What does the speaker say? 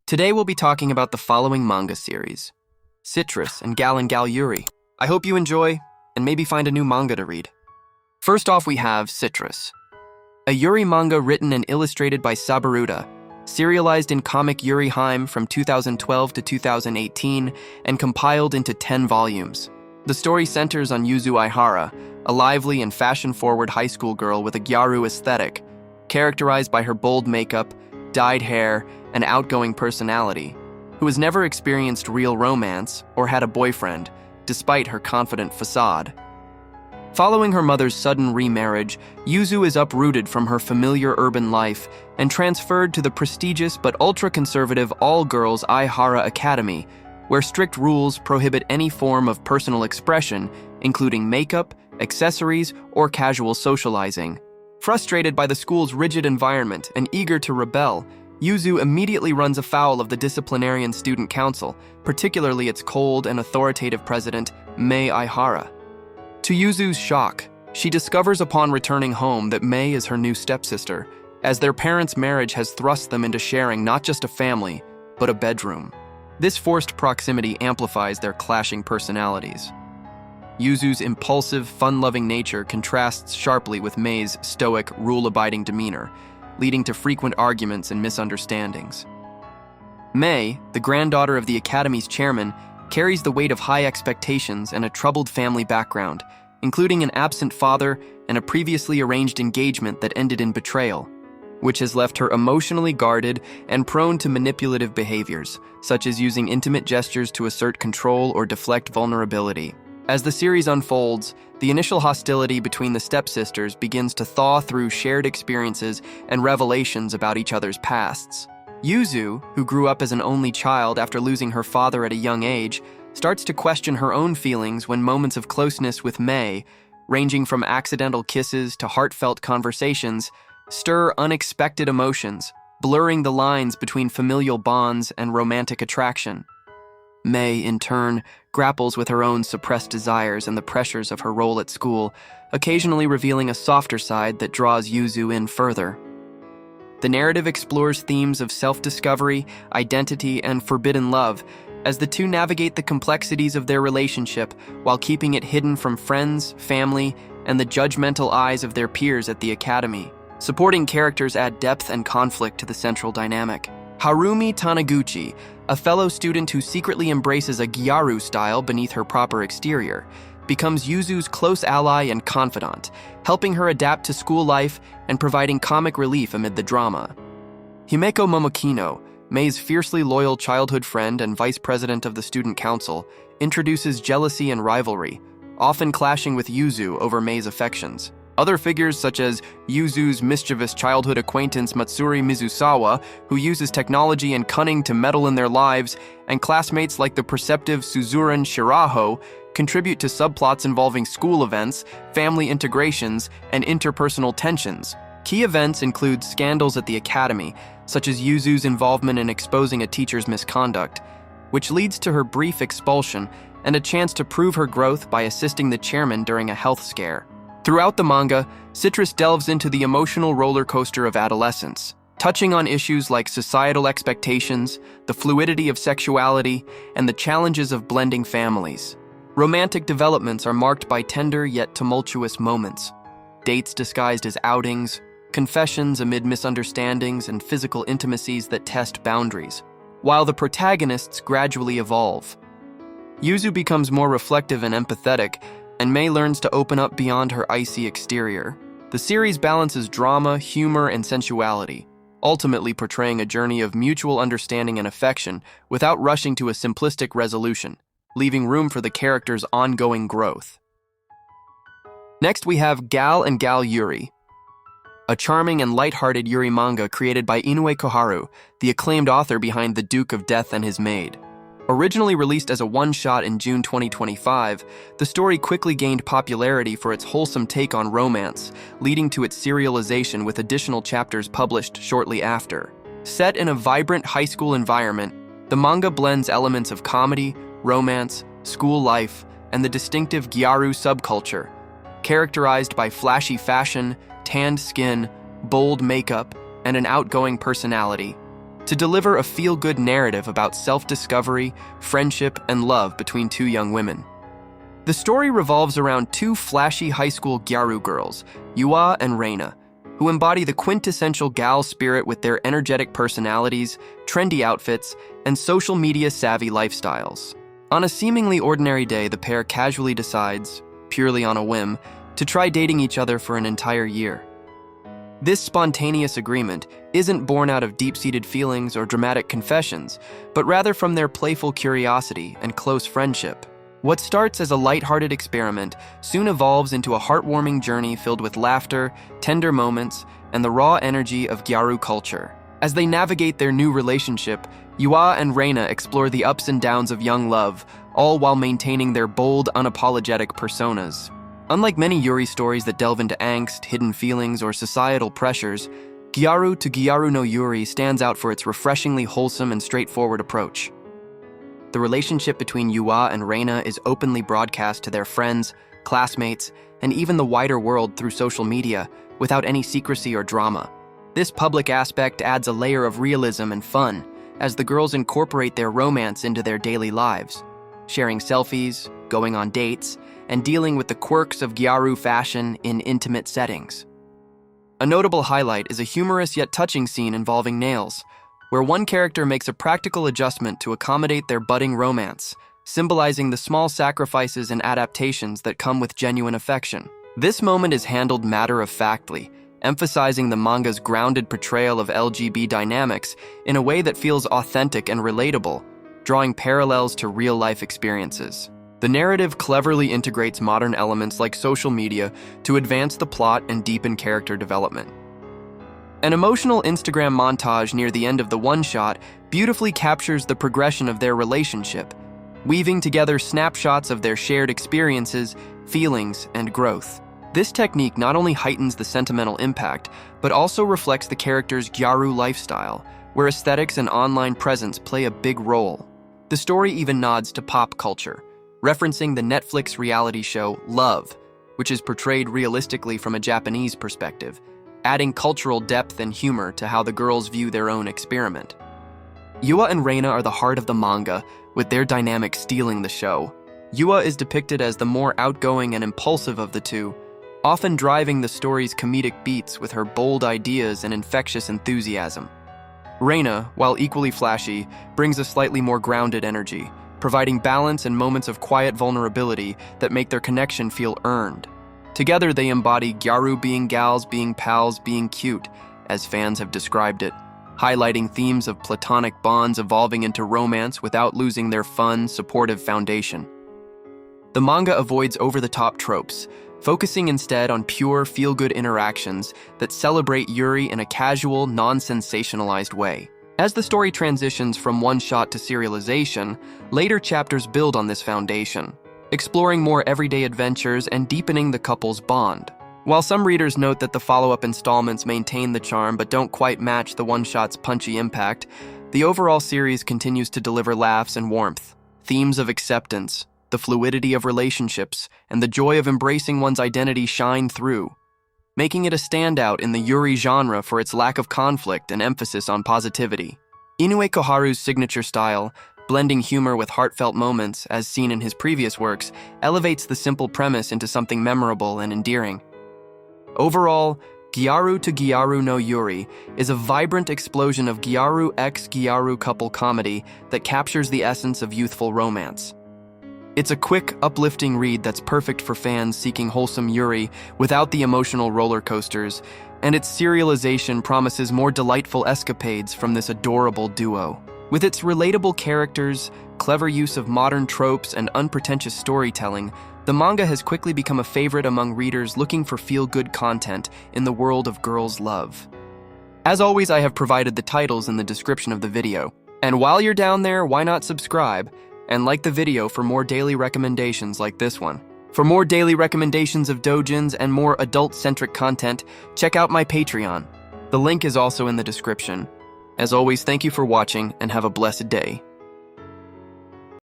Today we'll be talking about the following manga series: Citrus and Gal Yuri. I hope you enjoy and maybe find a new manga to read. First off, we have Citrus, a Yuri manga written and illustrated by Sabaruta, serialized in Comic Yuri Heim from 2012 to 2018 and compiled into 10 volumes. The story centers on Yuzu Aihara, a lively and fashion-forward high school girl with a Gyaru aesthetic, characterized by her bold makeup, dyed hair, and outgoing personality, who has never experienced real romance or had a boyfriend, despite her confident facade. Following her mother's sudden remarriage, Yuzu is uprooted from her familiar urban life and transferred to the prestigious but ultra-conservative all-girls Aihara Academy, where strict rules prohibit any form of personal expression, including makeup, accessories, or casual socializing. Frustrated by the school's rigid environment and eager to rebel, Yuzu immediately runs afoul of the disciplinarian student council, particularly its cold and authoritative president, Mei Aihara. To Yuzu's shock, she discovers upon returning home that Mei is her new stepsister, as their parents' marriage has thrust them into sharing not just a family, but a bedroom. This forced proximity amplifies their clashing personalities. Yuzu's impulsive, fun-loving nature contrasts sharply with Mei's stoic, rule-abiding demeanor, leading to frequent arguments and misunderstandings. Mei, the granddaughter of the Academy's chairman, carries the weight of high expectations and a troubled family background, including an absent father and a previously arranged engagement that ended in betrayal, which has left her emotionally guarded and prone to manipulative behaviors, such as using intimate gestures to assert control or deflect vulnerability. As the series unfolds, the initial hostility between the stepsisters begins to thaw through shared experiences and revelations about each other's pasts. Yuzu, who grew up as an only child after losing her father at a young age, starts to question her own feelings when moments of closeness with Mei, ranging from accidental kisses to heartfelt conversations, stir unexpected emotions, blurring the lines between familial bonds and romantic attraction. Mei, in turn, grapples with her own suppressed desires and the pressures of her role at school, occasionally revealing a softer side that draws Yuzu in further. The narrative explores themes of self-discovery, identity, and forbidden love, as the two navigate the complexities of their relationship while keeping it hidden from friends, family, and the judgmental eyes of their peers at the academy. Supporting characters add depth and conflict to the central dynamic. Harumi Taniguchi, a fellow student who secretly embraces a Gyaru style beneath her proper exterior, becomes Yuzu's close ally and confidant, helping her adapt to school life and providing comic relief amid the drama. Himeko Momokino, Mei's fiercely loyal childhood friend and vice president of the student council, introduces jealousy and rivalry, often clashing with Yuzu over Mei's affections. Other figures such as Yuzu's mischievous childhood acquaintance Matsuri Mizusawa, who uses technology and cunning to meddle in their lives, and classmates like the perceptive Suzuran Shiraho contribute to subplots involving school events, family integrations, and interpersonal tensions. Key events include scandals at the academy, such as Yuzu's involvement in exposing a teacher's misconduct, which leads to her brief expulsion and a chance to prove her growth by assisting the chairman during a health scare. Throughout the manga, Citrus delves into the emotional roller coaster of adolescence, touching on issues like societal expectations, the fluidity of sexuality, and the challenges of blending families. Romantic developments are marked by tender yet tumultuous moments, dates disguised as outings, confessions amid misunderstandings, and physical intimacies that test boundaries, while the protagonists gradually evolve. Yuzu becomes more reflective and empathetic, and Mei learns to open up beyond her icy exterior. The series balances drama, humor, and sensuality, ultimately portraying a journey of mutual understanding and affection without rushing to a simplistic resolution, leaving room for the characters' ongoing growth. Next, we have Gal Yuri, a charming and light-hearted Yuri manga created by Inoue Koharu, the acclaimed author behind The Duke of Death and His Maid. Originally released as a one-shot in June 2025, the story quickly gained popularity for its wholesome take on romance, leading to its serialization with additional chapters published shortly after. Set in a vibrant high school environment, the manga blends elements of comedy, romance, school life, and the distinctive Gyaru subculture, characterized by flashy fashion, tanned skin, bold makeup, and an outgoing personality. to deliver a feel-good narrative about self-discovery, friendship, and love between two young women. The story revolves around two flashy high school Gyaru girls, Yua and Reina, who embody the quintessential gal spirit with their energetic personalities, trendy outfits, and social media-savvy lifestyles. On a seemingly ordinary day, the pair casually decides, purely on a whim, to try dating each other for an entire year. This spontaneous agreement isn't born out of deep-seated feelings or dramatic confessions, but rather from their playful curiosity and close friendship. What starts as a lighthearted experiment soon evolves into a heartwarming journey filled with laughter, tender moments, and the raw energy of Gyaru culture. As they navigate their new relationship, Yua and Reina explore the ups and downs of young love, all while maintaining their bold, unapologetic personas. Unlike many Yuri stories that delve into angst, hidden feelings, or societal pressures, Gyaru to Gyaru no Yuri stands out for its refreshingly wholesome and straightforward approach. The relationship between Yua and Reina is openly broadcast to their friends, classmates, and even the wider world through social media, without any secrecy or drama. This public aspect adds a layer of realism and fun, as the girls incorporate their romance into their daily lives, sharing selfies, going on dates, and dealing with the quirks of Gyaru fashion in intimate settings. A notable highlight is a humorous yet touching scene involving nails, where one character makes a practical adjustment to accommodate their budding romance, symbolizing the small sacrifices and adaptations that come with genuine affection. This moment is handled matter-of-factly, emphasizing the manga's grounded portrayal of LGB dynamics in a way that feels authentic and relatable, drawing parallels to real-life experiences. The narrative cleverly integrates modern elements like social media to advance the plot and deepen character development. An emotional Instagram montage near the end of the one-shot beautifully captures the progression of their relationship, weaving together snapshots of their shared experiences, feelings, and growth. This technique not only heightens the sentimental impact, but also reflects the character's Gyaru lifestyle, where aesthetics and online presence play a big role. The story even nods to pop culture, referencing the Netflix reality show Love, which is portrayed realistically from a Japanese perspective, adding cultural depth and humor to how the girls view their own experiment. Yua and Reina are the heart of the manga, with their dynamic stealing the show. Yua is depicted as the more outgoing and impulsive of the two, often driving the story's comedic beats with her bold ideas and infectious enthusiasm. Reina, while equally flashy, brings a slightly more grounded energy, providing balance and moments of quiet vulnerability that make their connection feel earned. Together, they embody Gyaru being gals, being pals, being cute, as fans have described it, highlighting themes of platonic bonds evolving into romance without losing their fun, supportive foundation. The manga avoids over-the-top tropes, focusing instead on pure, feel-good interactions that celebrate Yuri in a casual, non-sensationalized way. As the story transitions from one-shot to serialization, later chapters build on this foundation, exploring more everyday adventures and deepening the couple's bond. While some readers note that the follow-up installments maintain the charm but don't quite match the one-shot's punchy impact, the overall series continues to deliver laughs and warmth, themes of acceptance, the fluidity of relationships, and the joy of embracing one's identity shine through, making it a standout in the Yuri genre for its lack of conflict and emphasis on positivity. Inoue Koharu's signature style, blending humor with heartfelt moments, as seen in his previous works, elevates the simple premise into something memorable and endearing. Overall, Gyaru to Gyaru no Yuri is a vibrant explosion of Gyaru x Gyaru couple comedy that captures the essence of youthful romance. It's a quick, uplifting read that's perfect for fans seeking wholesome Yuri without the emotional roller coasters, and its serialization promises more delightful escapades from this adorable duo. With its relatable characters, clever use of modern tropes, and unpretentious storytelling, the manga has quickly become a favorite among readers looking for feel-good content in the world of girls' love. As always, I have provided the titles in the description of the video. And while you're down there, why not subscribe and like the video for more daily recommendations like this one. For more daily recommendations of doujins and more adult-centric content, check out my Patreon. The link is also in the description. As always, thank you for watching and have a blessed day.